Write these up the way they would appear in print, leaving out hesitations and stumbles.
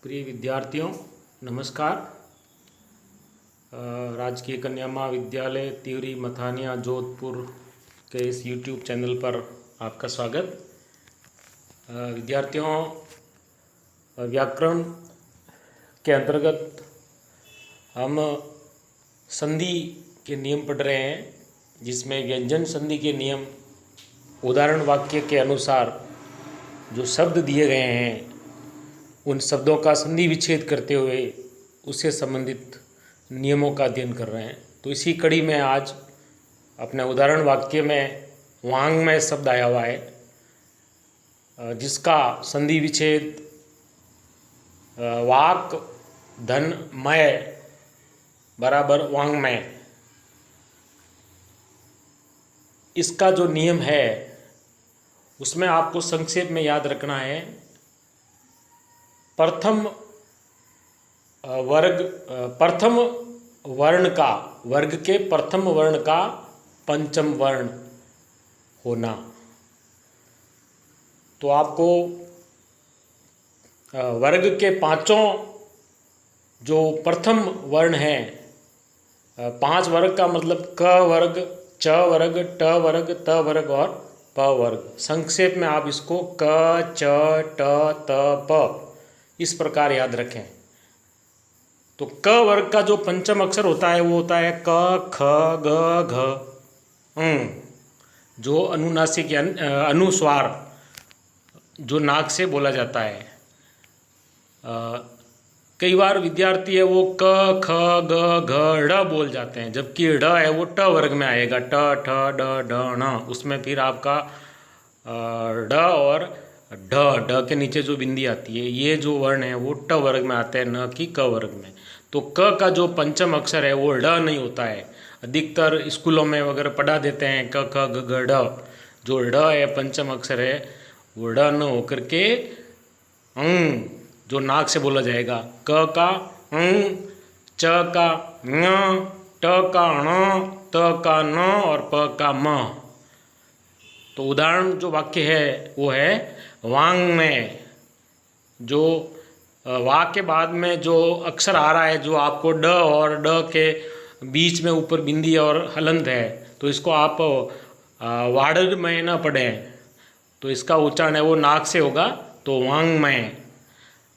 प्रिय विद्यार्थियों नमस्कार। राजकीय कन्या महाविद्यालय तिवरी मथानिया जोधपुर के इस YouTube चैनल पर आपका स्वागत। विद्यार्थियों, व्याकरण के अंतर्गत हम संधि के नियम पढ़ रहे हैं, जिसमें व्यंजन संधि के नियम उदाहरण वाक्य के अनुसार जो शब्द दिए गए हैं उन शब्दों का संधि विच्छेद करते हुए उससे संबंधित नियमों का अध्ययन कर रहे हैं। तो इसी कड़ी में आज अपने उदाहरण वाक्य में वांग्मय शब्द आया हुआ है, जिसका संधि विच्छेद वाक धन मय बराबर वांग्मय। इसका जो नियम है उसमें आपको संक्षेप में याद रखना है। प्रथम वर्ण का, वर्ग के प्रथम वर्ण का पंचम वर्ण होना। तो आपको वर्ग के पांचों जो प्रथम वर्ण हैं, पांच वर्ग का मतलब क वर्ग, च वर्ग, ट वर्ग, त वर्ग और प वर्ग। संक्षेप में आप इसको क, च, ट, त, प इस प्रकार याद रखें। तो क वर्ग का जो पंचम अक्षर होता है वो होता है क, ख, ग, घ, जो अनुनासिक या अनुस्वार जो नाक से बोला जाता है। कई बार विद्यार्थी है वो क, ख, ग, घ, ड़ बोल जाते हैं, जबकि ड़ है वो ट वर्ग में आएगा। ट, ठ, ड, ढ, ण, उसमें फिर आपका ड और ढ के नीचे जो बिंदी आती है, ये जो वर्ण है वो ट वर्ग में आते हैं, न कि क वर्ग में। तो क का जो पंचम अक्षर है वो ड नहीं होता है। अधिकतर स्कूलों में वगैरह पढ़ा देते हैं क, ख, ग, घ, ढ। जो ड है पंचम अक्षर है वो ड न होकर के जो नाक से बोला जाएगा। क का च का ङ, ट का ण, त का न और प का म। तो उदाहरण जो वाक्य है वो है वांग्मय। जो वा के बाद में जो अक्षर आ रहा है, जो आपको ड और ड के बीच में ऊपर बिंदी और हलंत है, तो इसको आप वाडरमय न पढ़ें। तो इसका उच्चारण है वो नाक से होगा, तो वांग्मय।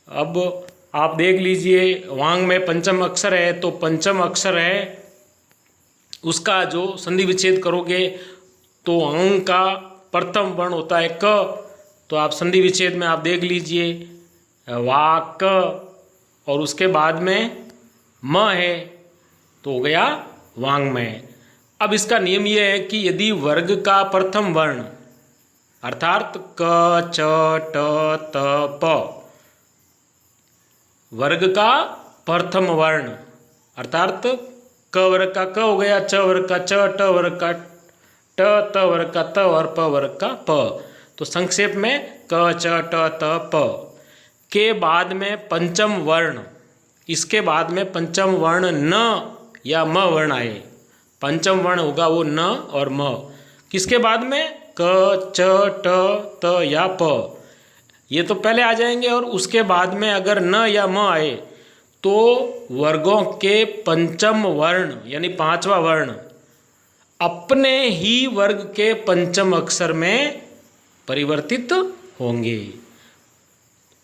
अब आप देख लीजिए, वांग में पंचम अक्षर है, तो पंचम अक्षर है उसका जो संधि विच्छेद करोगे तो अंग का प्रथम वर्ण होता है क। तो आप संधि विच्छेद में आप देख लीजिए वाक, और उसके बाद में म है तो हो गया वांग्मय। अब इसका नियम यह है कि यदि वर्ग का प्रथम वर्ण अर्थात क, च, ट, त, प, वर्ग का प्रथम वर्ण अर्थात क वर्ग का क हो गया, च वर्ग का च, ट वर्ग का ट, त वर्ग का त और प वर्ग का प। तो संक्षेप में क, च, ट, त, प के बाद में पंचम वर्ण, इसके बाद में पंचम वर्ण न या म वर्ण आए। पंचम वर्ण होगा वो न और म। किसके बाद में? क, च, ट, त या प, ये तो पहले आ जाएंगे। और उसके बाद में अगर न या म आए तो वर्गों के पंचम वर्ण यानी पांचवा वर्ण अपने ही वर्ग के पंचम अक्षर में परिवर्तित होंगे।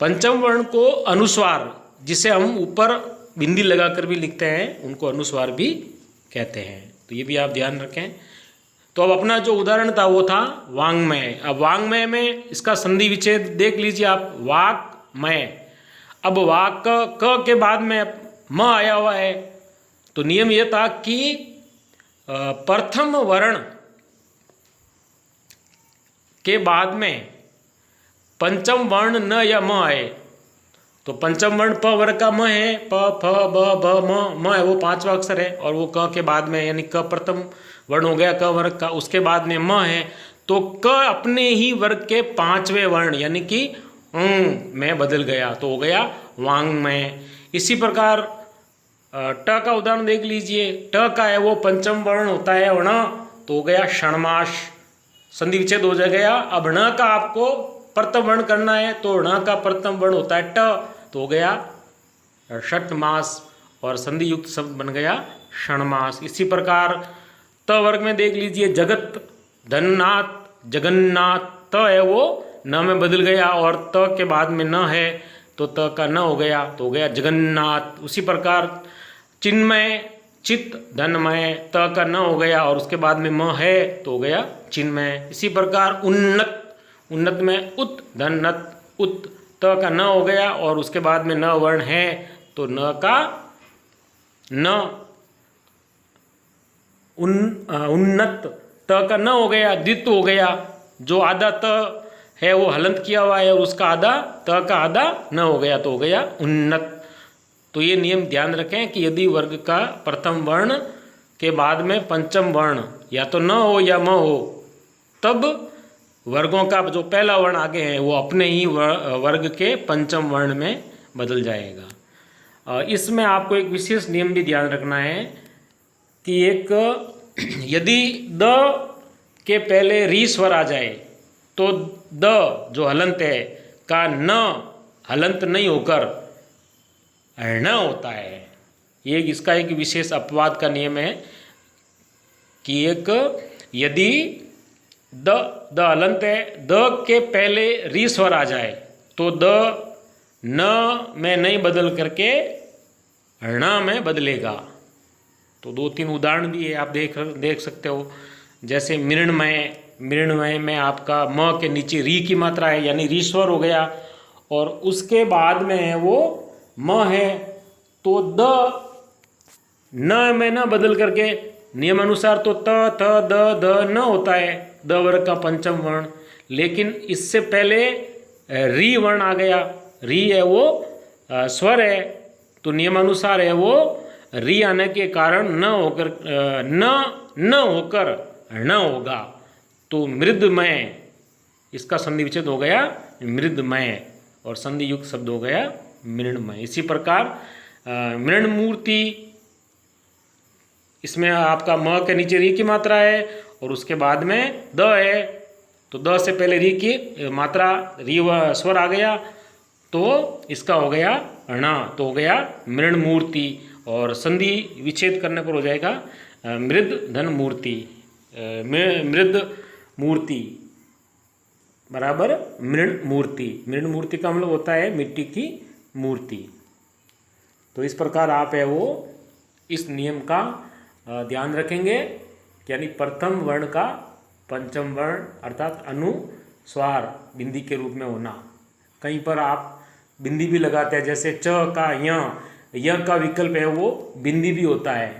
पंचम वर्ण को अनुस्वार, जिसे हम ऊपर बिंदी लगाकर भी लिखते हैं, उनको अनुस्वार भी कहते हैं। तो ये भी आप ध्यान रखें। तो अब अपना जो उदाहरण था वो था वांग्मय। अब वांग्मय में इसका संधि विच्छेद देख लीजिए आप, वाक्मय। अब वाक क के बाद में म आया हुआ है, तो नियम यह था कि प्रथम वर्ण के बाद में पंचम वर्ण न या म आए। तो पंचम वर्ण प वर्ग का म है, प, फ, ब, भ, म है वो पांचवा अक्षर है, और वो क के बाद में यानी क प्रथम वर्ण हो गया क वर्ग का, उसके बाद में म है। तो क अपने ही वर्ग के पांचवें वर्ण यानी कि में बदल गया, तो हो गया वांग्मय। इसी प्रकार ट का उदाहरण देख लीजिए। ट का है वो पंचम वर्ण होता है ण, तो हो गया षण्मास, संधि विच्छेद हो जाएगा। अब ण का आपको प्रथम वर्ण करना है, तो ण का प्रथम वर्ण होता है ट, तो हो गया षट मास, और संधि युक्त शब्द बन गया षणमास। इसी प्रकार त वर्ग में देख लीजिए, जगत, धननाथ, जगन्नाथ, त है वो न में बदल गया, और त के बाद में न है तो त का न हो गया, तो हो गया जगन्नाथ। उसी प्रकार चिन्मय, चित, धनमय, त का न हो गया और उसके बाद में म है तो हो गया चिन्मय। इसी प्रकार उन्नत, उन्नत में उत, धनत, उत, त का न हो गया और उसके बाद में न वर्ण है तो न का न, उन्नत, त का न हो गया, द्वित्व हो गया, जो आधा त है वो हलंत किया हुआ है और उसका आधा, त का आधा न हो गया तो हो गया उन्नत। तो ये नियम ध्यान रखें कि यदि वर्ग का प्रथम वर्ण के बाद में पंचम वर्ण या तो न हो या म हो, तब वर्गों का जो पहला वर्ण आगे है वो अपने ही वर्ग के पंचम वर्ण में बदल जाएगा। इसमें आपको एक विशेष नियम भी ध्यान रखना है कि एक यदि द के पहले री स्वर आ जाए तो द जो हलंत है का न हलंत नहीं होकर न होता है। ये इसका एक विशेष अपवाद का नियम है कि एक यदि द हलंत है, द के पहले री स्वर आ जाए तो द न में नहीं बदल करके ण में बदलेगा। तो 2-3 उदाहरण भी है, आप देख सकते हो। जैसे मृण्मय, मृण्मय में आपका म के नीचे री की मात्रा है यानी री स्वर हो गया और उसके बाद में है वो म है, तो द न में न बदल करके नियम अनुसार तो त, थ, द, द न होता है, द वर्ग का पंचम वर्ण। लेकिन इससे पहले री वर्ण आ गया, री है वो स्वर है, तो नियमानुसार है वो री आने के कारण न होकर न होकर न होगा, तो मृदमय, इसका संधि विच्छेद हो गया मृदमय और संधि युक्त शब्द हो गया मृण्मय। इसी प्रकार मृण्मूर्ति, इसमें आपका म के नीचे री की मात्रा है और उसके बाद में द है, तो द से पहले री की मात्रा री स्वर आ गया तो इसका हो गया ण, तो हो गया मृण्मूर्ति और संधि विच्छेद करने पर हो जाएगा मृद धन मूर्ति, मृद मूर्ति बराबर मृण मूर्ति। मृण मूर्ति का मतलब होता है मिट्टी की मूर्ति। तो इस प्रकार आप है वो इस नियम का ध्यान रखेंगे, यानी प्रथम वर्ण का पंचम वर्ण अर्थात अनुस्वार बिंदी के रूप में होना। कहीं पर आप बिंदी भी लगाते हैं, जैसे च का य का विकल्प है वो बिंदी भी होता है।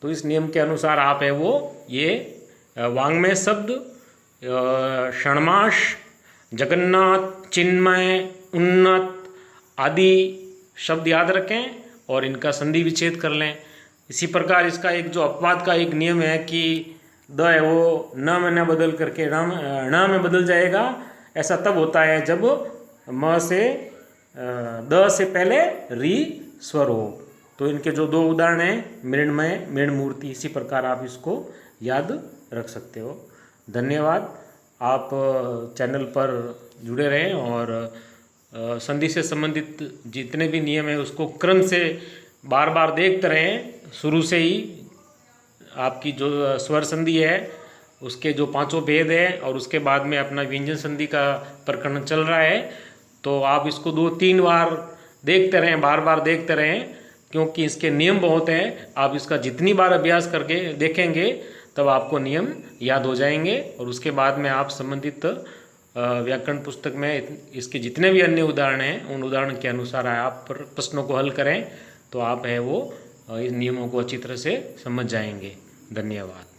तो इस नियम के अनुसार आप है वो ये वांग्मय शब्द, षणमास, जगन्नाथ, चिन्मय, उन्नत आदि शब्द याद रखें और इनका संधि विच्छेद कर लें। इसी प्रकार इसका एक जो अपवाद का एक नियम है कि द है वो न में न बदल करके ण में बदल जाएगा। ऐसा तब होता है जब म से द से पहले री स्वर हो। तो इनके जो 2 उदाहरण हैं मृण्मय, मृण्मूर्ति, इसी प्रकार आप इसको याद रख सकते हो। धन्यवाद। आप चैनल पर जुड़े रहें और संधि से संबंधित जितने भी नियम हैं उसको क्रम से बार बार देखते रहें। शुरू से ही आपकी जो स्वर संधि है उसके जो 5 भेद हैं और उसके बाद में अपना व्यंजन संधि का प्रकरण चल रहा है, तो आप इसको 2-3 बार देखते रहें, बार बार देखते रहें, क्योंकि इसके नियम बहुत हैं। आप इसका जितनी बार अभ्यास करके देखेंगे तब आपको नियम याद हो जाएंगे और उसके बाद में आप संबंधित व्याकरण पुस्तक में इसके जितने भी अन्य उदाहरण हैं उन उदाहरण के अनुसार आप प्रश्नों को हल करें तो आप है वो इन नियमों को अच्छी तरह से समझ जाएंगे। धन्यवाद।